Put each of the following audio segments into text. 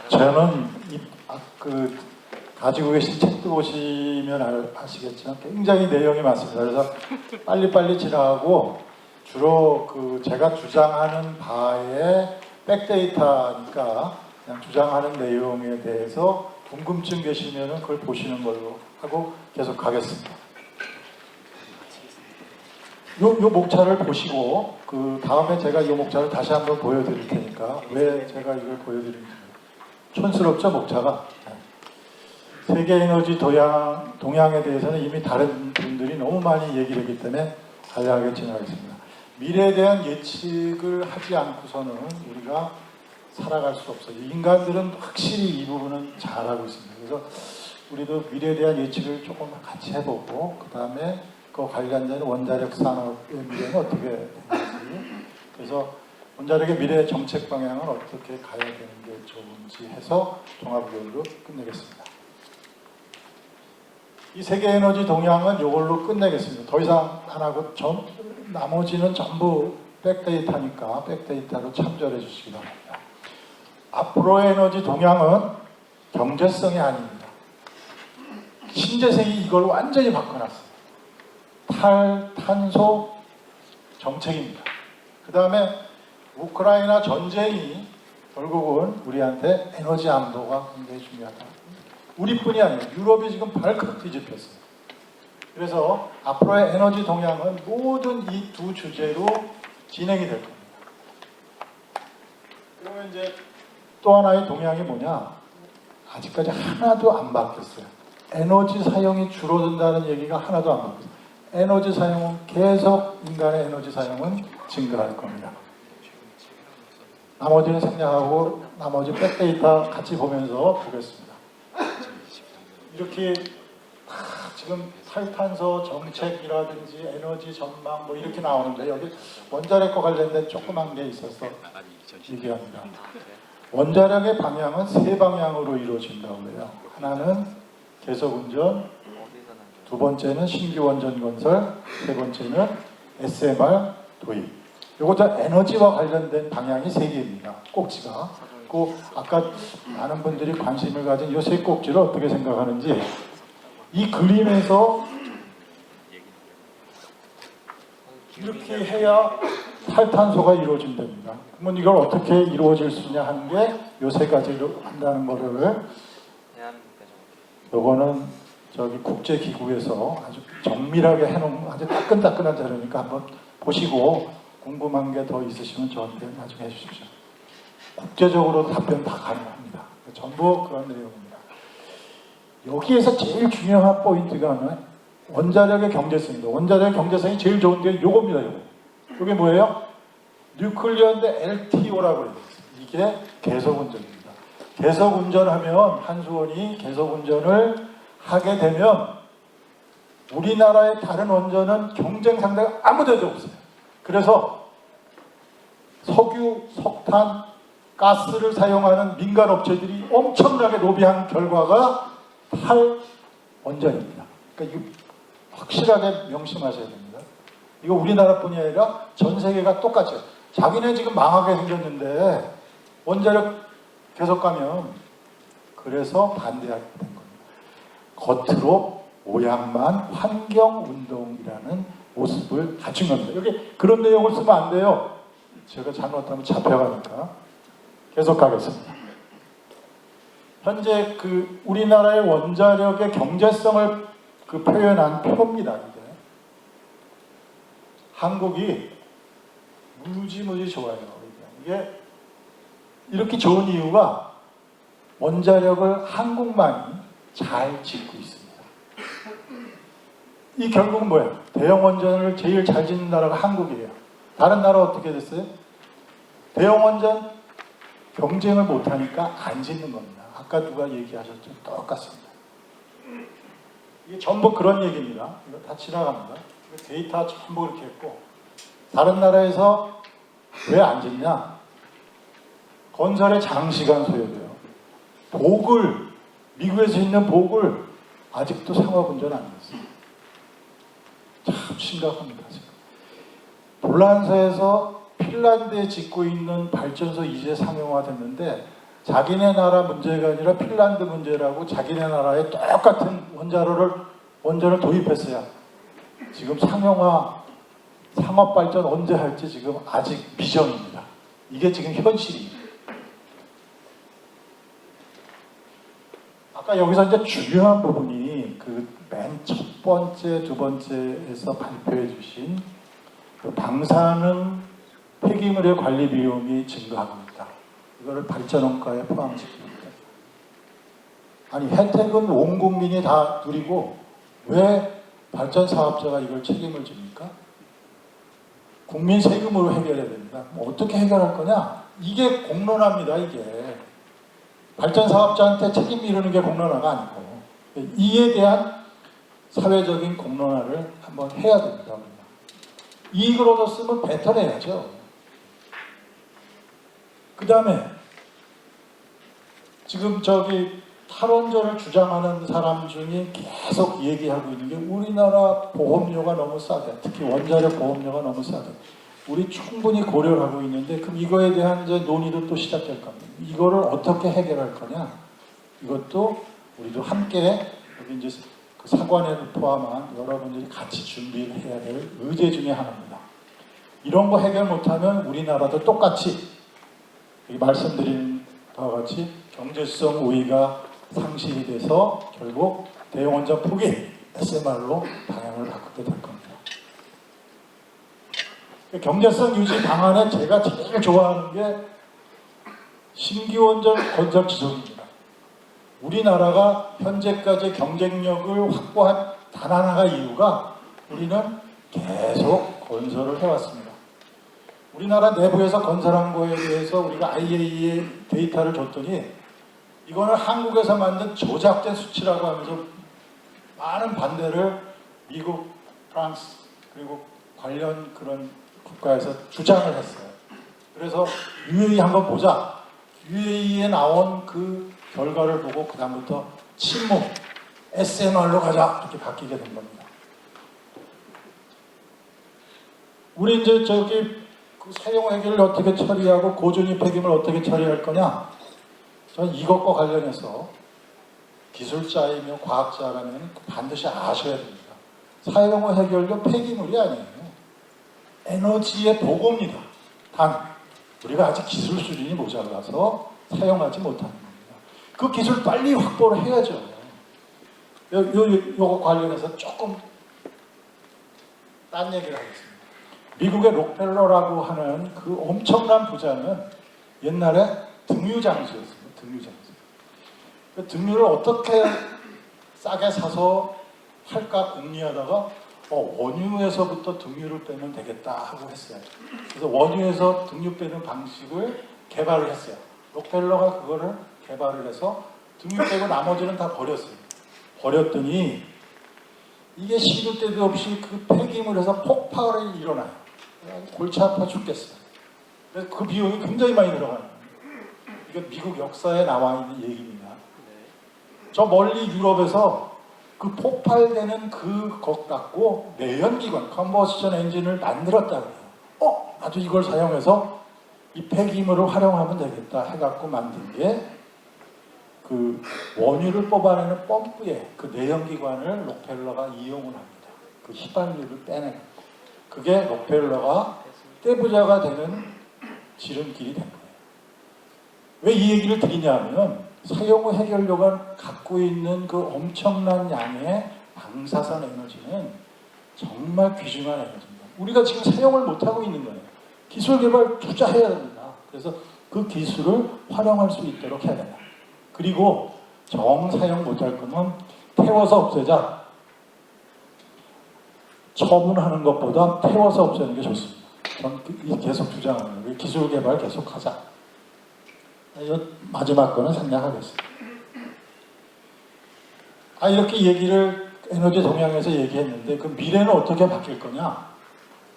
저는 가지고 계신 책도 보시면 아시겠지만 굉장히 내용이 많습니다. 그래서 빨리빨리 지나가고 주로 제가 주장하는 바의 백데이터니까 그냥 주장하는 내용에 대해서 궁금증 계시면 그걸 보시는 걸로 하고 계속 가겠습니다. 요 목차를 보시고 다음에 제가 이 목차를 다시 한번 보여드릴 테니까 왜 제가 이걸 보여드리는지 촌스럽죠, 목차가. 세계에너지 동향에 대해서는 이미 다른 분들이 너무 많이 얘기를 했기 때문에 간략하게 지나가겠습니다. 미래에 대한 예측을 하지 않고서는 우리가 살아갈 수 없어요. 인간들은 확실히 이 부분은 잘하고 있습니다. 그래서 우리도 미래에 대한 예측을 조금 같이 해보고 그 다음에 그 관련된 원자력 산업의 미래는 어떻게 되는지, 그래서 원자력의 미래 정책 방향은 어떻게 가야 되는 게 좋은지 해서 종합의견으로 끝내겠습니다. 이 세계에너지 동향은 이걸로 끝내겠습니다. 더 이상 안 하고 나머지는 전부 백데이터니까 백데이터로 참조해 주시기 바랍니다. 앞으로의 에너지 동향은 경제성이 아닙니다. 신재생이 이걸 완전히 바꿔놨어요. 탈탄소 정책입니다. 그 다음에 우크라이나 전쟁이 결국은 우리한테 에너지 안보가 굉장히 중요하다. 우리뿐이 아니에요. 유럽이 지금 발칵 뒤집혔어요. 그래서 앞으로의 에너지 동향은 모든 이 두 주제로 진행이 될 겁니다. 그러면 이제 또 하나의 동향이 뭐냐? 아직까지 하나도 안 바뀌었어요. 에너지 사용이 줄어든다는 얘기가 하나도 안 바뀌었어요. 에너지 사용은 계속, 인간의 에너지 사용은 증가할 겁니다. 나머지는 생략하고 나머지 백데이터 같이 보면서 보겠습니다. 이렇게 지금 탈탄소 정책이라든지 에너지 전망 뭐 이렇게 나오는데 여기 원자력과 관련된 조그만 게 있어서 얘기합니다. 원자력의 방향은 세 방향으로 이루어진다고 해요. 하나는 계속운전, 두 번째는 신규 원전 건설, 세 번째는 SMR 도입. 이것도 에너지와 관련된 방향이 세 개입니다. 꼭지가. 아까 많은 분들이 관심을 가진 이 세 꼭지를 어떻게 생각하는지, 이 그림에서 이렇게 해야 탈탄소가 이루어진답니다. 그러면 이걸 어떻게 이루어질 수 있냐 하는 게 이 세 가지로 한다는 거를, 요거는 저기 국제기구에서 아주 정밀하게 해놓은 아주 따끈따끈한 자료니까 한번 보시고 궁금한 게 더 있으시면 저한테 나중에 해주십시오. 국제적으로 답변 다 가능합니다. 전부 그런 내용입니다. 여기에서 제일 중요한 포인트가 원자력의 경제성입니다. 원자력의 경제성이 제일 좋은 게 요겁니다. 요게 뭐예요? 뉴클리언데 LTO라고 해요. 이게 계속운전입니다. 계속운전하면, 한수원이 계속운전을 하게 되면 우리나라의 다른 원전은 경쟁 상대가 아무 데도 없어요. 그래서 석유, 석탄, 가스를 사용하는 민간 업체들이 엄청나게 로비한 결과가 탈원전입니다. 그러니까 이거 확실하게 명심하셔야 됩니다. 이거 우리나라뿐이 아니라 전 세계가 똑같아요. 자기네 지금 망하게 생겼는데 원자력 계속 가면, 그래서 반대하게 된 겁니다. 겉으로 모양만 환경운동이라는 모습을 갖춘 겁니다. 여기 그런 내용을 쓰면 안 돼요. 제가 잘못하면 잡혀가니까. 계속 가겠습니다. 현재 우리나라의 원자력의 경제성을 표현한 표입니다. 한국이 무지무지 좋아요. 이게 이렇게 좋은 이유가 원자력을 한국만이 잘 짓고 있습니다. 이 결국은 뭐예요? 대형 원전을 제일 잘 짓는 나라가 한국이에요. 다른 나라 어떻게 됐어요? 대형 원전 경쟁을 못하니까 안 짓는 겁니다. 아까 누가 얘기하셨죠? 똑같습니다. 이게 전부 그런 얘기입니다. 이거 다 지나갑니다. 데이터 전부 이렇게 했고, 다른 나라에서 왜 안 짓냐? 건설에 장시간 소요돼요. 복을 미국에서 있는 복을 아직도 상업운전 안 했어요. 참 심각합니다. 지금. 폴란드에서 핀란드에 짓고 있는 발전소 이제 상용화됐는데 자기네 나라 문제가 아니라 핀란드 문제라고 자기네 나라에 똑같은 원자를 도입했어요. 지금 상용화, 상업 발전 언제 할지 지금 아직 미정입니다. 이게 지금 현실이에요. 아까 여기서 이제 중요한 부분이 그 맨 첫 번째, 두 번째에서 발표해 주신 그 방사능 폐기물의 관리 비용이 증가하고 있다. 이거를 발전원가에 포함시킵니다. 아니 혜택은 온 국민이 다 누리고 왜 발전 사업자가 이걸 책임을 집니까? 국민 세금으로 해결해야 됩니다. 뭐 어떻게 해결할 거냐? 이게 공론화입니다. 이게 발전 사업자한테 책임 미루는 게 공론화가 아니고 이에 대한 사회적인 공론화를 한번 해야 됩니다. 이익을 얻었으면 뱉어내야죠. 그 다음에 지금 저기 탈원전을 주장하는 사람 중에 계속 얘기하고 있는 게 우리나라 보험료가 너무 싸다. 특히 원자력 보험료가 너무 싸다. 우리 충분히 고려를 하고 있는데 그럼 이거에 대한 이제 논의도 또 시작될 겁니다. 이거를 어떻게 해결할 거냐? 이것도 우리도 함께 여기 이제 그 사관회를 포함한 여러분들이 같이 준비를 해야 될 의제 중에 하나입니다. 이런 거 해결 못하면 우리나라도 똑같이 말씀드린 바와 같이 경제성 우위가 상실이 돼서 결국 대용원전 포기 SMR로 방향을 바꾸게 될 겁니다. 경제성 유지 방안에 제가 제일 좋아하는 게 신규원전 건설 지속입니다. 우리나라가 현재까지 경쟁력을 확보한 단 하나가 이유가 우리는 계속 건설을 해왔습니다. 우리나라 내부에서 건설한 거에 대해서 우리가 IAEA 데이터를 줬더니 이거는 한국에서 만든 조작된 수치라고 하면서 많은 반대를 미국, 프랑스 그리고 관련 그런 국가에서 주장을 했어요. 그래서 UAE 한번 보자. UAE에 나온 그 결과를 보고 그 다음부터 침묵, SMR로 가자 이렇게 바뀌게 된 겁니다. 우리 이제 저기 그 사용 해결을 어떻게 처리하고 고준위 폐기물 어떻게 처리할 거냐? 저는 이것과 관련해서 기술자이며 과학자라면 반드시 아셔야 됩니다. 사용 해결도 폐기물이 아니에요. 에너지의 보고입니다. 단 우리가 아직 기술 수준이 모자라서 사용하지 못하는 겁니다. 그 기술 빨리 확보를 해야죠. 요거 관련해서 조금 딴 얘기를 하겠습니다. 미국의 록펠러라고 하는 그 엄청난 부자는 옛날에 등유장수였습니다. 등유장수. 그 등유를 어떻게 싸게 사서 할까 궁리하다가 원유에서부터 등유를 빼면 되겠다 하고 했어요. 그래서 원유에서 등유 빼는 방식을 개발을 했어요. 록펠러가 그거를 개발을 해서 등유 빼고 나머지는 다 버렸어요. 버렸더니 이게 시도 때도 없이 그 폐기물에서 폭발이 일어나요. 골치 아파 죽겠어요. 그래서 그 비용이 굉장히 많이 들어가요. 이게 미국 역사에 나와 있는 얘기입니다. 저 멀리 유럽에서 그 폭발되는 그것 갖고 내연기관, 컨버션 엔진을 만들었다 그래요. 나도 이걸 사용해서 이 폐기물을 활용하면 되겠다 해갖고 만든 게 그 원유를 뽑아내는 펌프에 그 내연기관을 록펠러가 이용을 합니다. 그 휘발유를 빼내고 그게 록펠러가 떼부자가 되는 지름길이 된 거예요. 왜 이 얘기를 드리냐면 사용 후 해결료가 갖고 있는 그 엄청난 양의 방사선 에너지는 정말 귀중한 에너지입니다. 우리가 지금 사용을 못하고 있는 거예요. 기술 개발 투자해야 됩니다. 그래서 그 기술을 활용할 수 있도록 해야 됩니다. 그리고 정사용 못할 거면 태워서 없애자. 처분하는 것보다 태워서 없애는 게 좋습니다. 저는 계속 주장하는 거예요. 기술 개발 계속하자. 마지막 거는 생략하겠습니다. 이렇게 얘기를 에너지 동향에서 얘기했는데 그 미래는 어떻게 바뀔 거냐?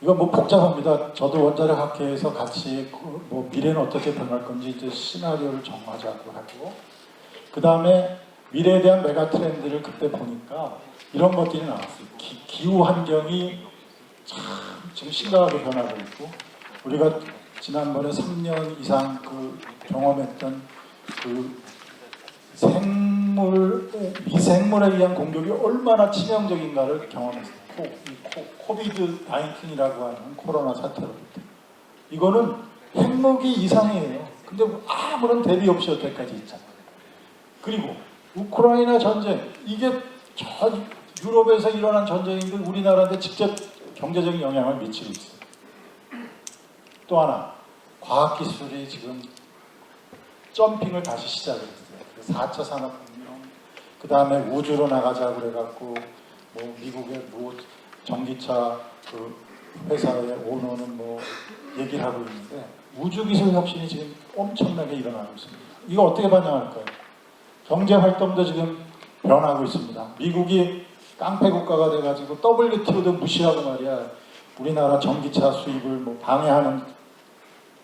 이거 뭐 복잡합니다. 저도 원자력 학회에서 같이 뭐 미래는 어떻게 변할 건지 이제 시나리오를 정하자고 하고 그 다음에 미래에 대한 메가 트렌드를 그때 보니까 이런 것들이 나왔어요. 기후 환경이 참 지금 심각하게 변하고 있고, 우리가 지난번에 3년 이상 경험했던 미생물에 의한 공격이 얼마나 치명적인가를 경험했어요. 코비드 19이라고 하는 코로나 사태로부터. 이거는 핵무기 이상이에요. 근데 아무런 대비 없이 여태까지 있잖아요. 그리고 우크라이나 전쟁, 이게 저 유럽에서 일어난 전쟁인데 우리나라한테 직접 경제적인 영향을 미치고 있어요. 또 하나, 과학기술이 지금 점핑을 다시 시작했어요. 4차 산업혁명, 그 다음에 우주로 나가자고 그래갖고 미국의 전기차 회사의 오너는 얘기를 하고 있는데, 우주기술 혁신이 지금 엄청나게 일어나고 있습니다. 이거 어떻게 반영할까요? 경제활동도 지금 변하고 있습니다. 미국이 깡패 국가가 돼가지고 WTO도 무시하고 말이야, 우리나라 전기차 수입을 방해하는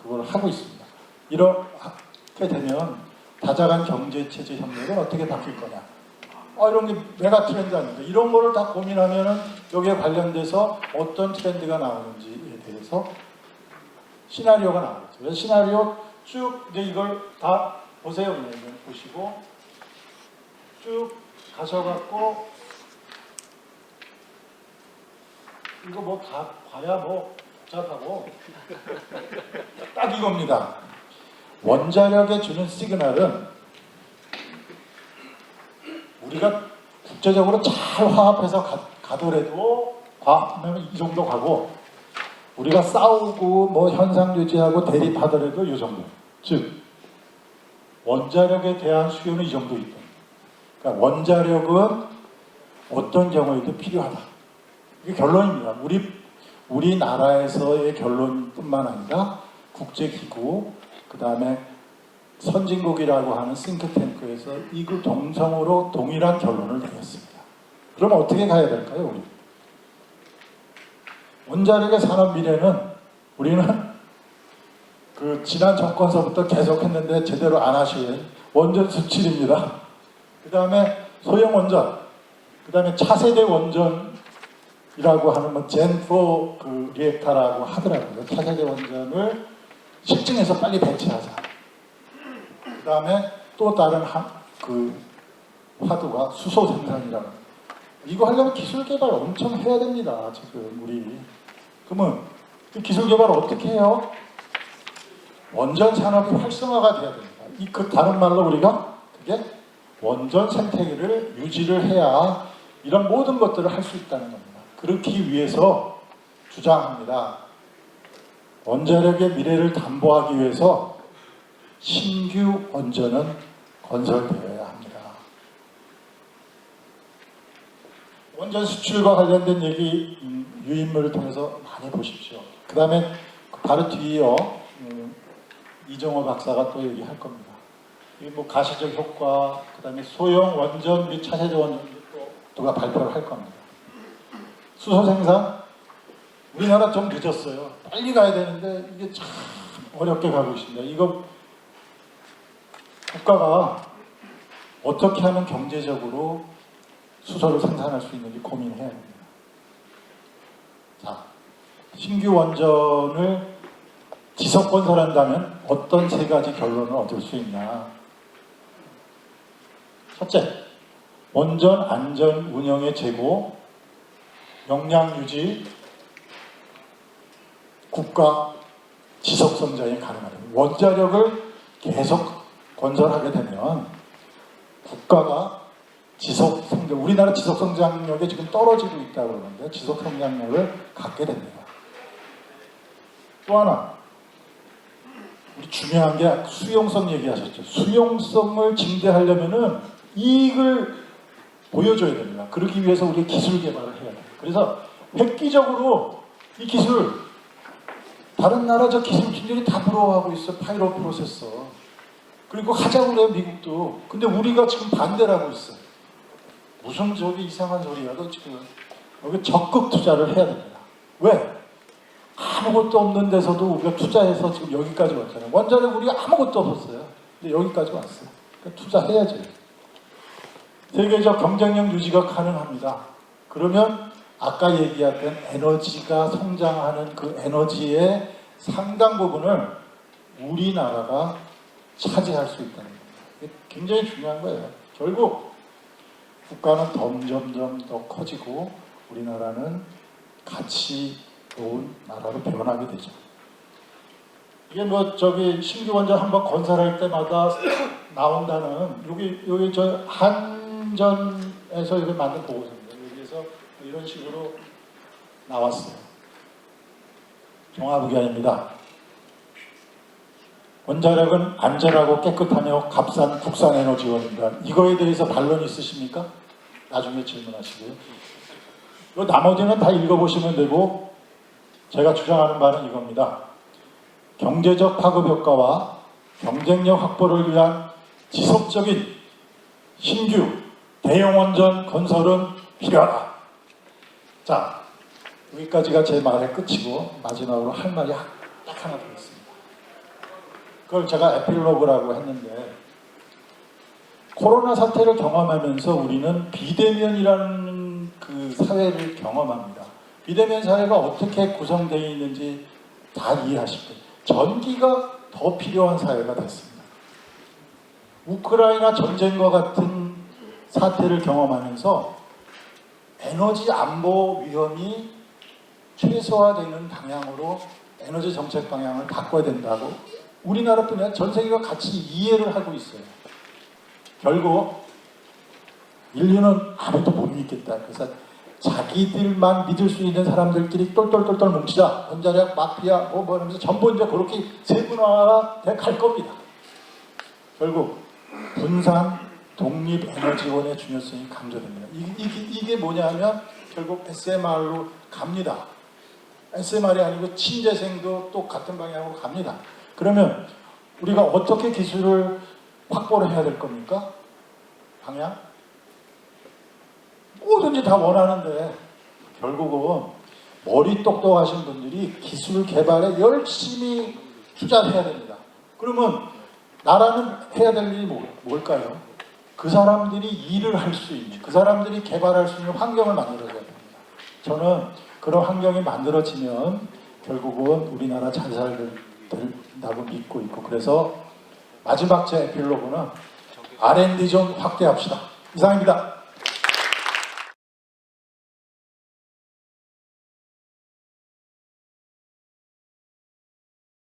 그걸 하고 있습니다. 이렇게 되면 다자간 경제체제 협력은 어떻게 바뀔 거냐? 이런 게 메가 트렌드 아닙니까? 이런 거를 다 고민하면은 여기에 관련돼서 어떤 트렌드가 나오는지에 대해서 시나리오가 나오겠죠. 그래서 시나리오 쭉 이제 이걸 다 보세요. 그냥 보시고 쭉 가셔갖고 이거 다 봐야 복잡하고 딱 이겁니다. 원자력에 주는 시그널은 우리가 국제적으로 잘 화합해서 가더라도 과하면 이 정도 가고, 우리가 싸우고 현상 유지하고 대립하더라도 이 정도. 즉 원자력에 대한 수요는 이 정도 있다. 그러니까 원자력은 어떤 경우에도 필요하다. 이게 결론입니다. 우리나라에서의 결론뿐만 아니라 국제기구, 그 다음에 선진국이라고 하는 싱크탱크에서 이걸 동성으로 동일한 결론을 내렸습니다. 그럼 어떻게 가야 될까요, 우리? 원자력의 산업 미래는 우리는 지난 정권서부터 계속했는데 제대로 안 하신 원전 수출입니다. 그 다음에 소형 원전, 그 다음에 차세대 원전이라고 하는 젠4 리액터라고 하더라고요. 차세대 원전을 실증해서 빨리 배치하자. 그 다음에 또 다른 화두가 수소 생산이라고. 이거 하려면 기술 개발 엄청 해야 됩니다. 지금 우리. 그러면 그 기술 개발 어떻게 해요? 원전 산업이 활성화가 돼야 됩니다. 다른 말로 우리가 그게 원전 생태계를 유지를 해야 이런 모든 것들을 할 수 있다는 겁니다. 그렇기 위해서 주장합니다. 원자력의 미래를 담보하기 위해서 신규 원전은 건설되어야 합니다. 원전 수출과 관련된 얘기 유인물을 통해서 많이 보십시오. 그 다음에 바로 뒤에 이정호 박사가 또 얘기할 겁니다. 이 가시적 효과, 그 다음에 소형 원전 및 차세대 원전도 또 누가 발표를 할 겁니다. 수소 생산, 우리나라 좀 늦었어요. 빨리 가야 되는데 이게 참 어렵게 가고 있습니다. 이거 국가가 어떻게 하면 경제적으로 수소를 생산할 수 있는지 고민해야 됩니다. 자, 신규 원전을 지속 건설한다면 어떤 세 가지 결론을 얻을 수 있냐? 첫째, 원전 안전 운영의 제고, 역량 유지, 국가 지속 성장이 가능하다. 원자력을 계속 건설하게 되면 국가가 지속 성장, 우리나라 지속 성장력이 지금 떨어지고 있다고 그러는데 지속 성장력을 갖게 됩니다. 또 하나, 우리 중요한 게 수용성 얘기하셨죠. 수용성을 증대하려면은 이익을 보여줘야 됩니다. 그러기 위해서 우리 기술 개발을 해야 돼요. 그래서 획기적으로 이 기술, 다른 나라 저 기술진들이 다 부러워하고 있어. 파이로 프로세서. 그리고 하자고 그래요, 미국도. 근데 우리가 지금 반대를 하고 있어. 무슨 이상한 소리야도 지금 여기 적극 투자를 해야 됩니다. 왜? 아무것도 없는 데서도 우리가 투자해서 지금 여기까지 왔잖아요. 원자력 우리가 아무것도 없었어요. 근데 여기까지 왔어요. 그러니까 투자해야죠. 세계적 경쟁력 유지가 가능합니다. 그러면 아까 얘기했던 에너지가 성장하는 그 에너지의 상당 부분을 우리나라가 차지할 수 있다는 겁니다. 이게 굉장히 중요한 거예요. 결국 국가는 점점점 더 커지고 우리나라는 가치로운 나라로 변하게 되죠. 이게 뭐 저기 신규 원전 한번 건설할 때마다 나온다는 여기 저 한전에서 이렇게 만든 보고서입니다. 여기에서 이런 식으로 나왔어요. 종합의견입니다. 원자력은 안전하고 깨끗하며 값싼 국산 에너지원입니다. 이거에 대해서 반론 있으십니까? 나중에 질문하시고요. 나머지는 다 읽어보시면 되고 제가 주장하는 바는 이겁니다. 경제적 파급 효과와 경쟁력 확보를 위한 지속적인 신규 대형 원전 건설은 필요하다. 자, 여기까지가 제 말의 끝이고 마지막으로 할 말이 딱 하나 더 있습니다. 그걸 제가 에필로그라고 했는데 코로나 사태를 경험하면서 우리는 비대면이라는 그 사회를 경험합니다. 비대면 사회가 어떻게 구성되어 있는지 다 이해하실 거예요. 전기가 더 필요한 사회가 됐습니다. 우크라이나 전쟁과 같은 사태를 경험하면서 에너지 안보 위험이 최소화되는 방향으로 에너지 정책 방향을 바꿔야 된다고 우리나라뿐이 아니라 전 세계가 같이 이해를 하고 있어요. 결국 인류는 아무도 못 믿겠다. 그래서 자기들만 믿을 수 있는 사람들끼리 똘똘똘똘 뭉치자. 원자력, 마피아, 뭐 하면서 전부 이제 그렇게 세분화가 돼 갈 겁니다. 결국 분산 독립에너지원의 중요성이 강조됩니다. 이게 뭐냐면 결국 SMR로 갑니다. SMR이 아니고 친재생도 또 같은 방향으로 갑니다. 그러면 우리가 어떻게 기술을 확보를 해야 될 겁니까? 방향? 뭐든지 다 원하는데 결국은 머리 똑똑하신 분들이 기술 개발에 열심히 투자해야 됩니다. 그러면 나라는 해야 될 일이 뭘까요? 그 사람들이 일을 할 수 있는, 그 사람들이 개발할 수 있는 환경을 만들어줘야 됩니다. 저는 그런 환경이 만들어지면 결국은 우리나라 잘 살다고 믿고 있고, 그래서 마지막 제 에필로그는 R&D 좀 확대합시다. 이상입니다.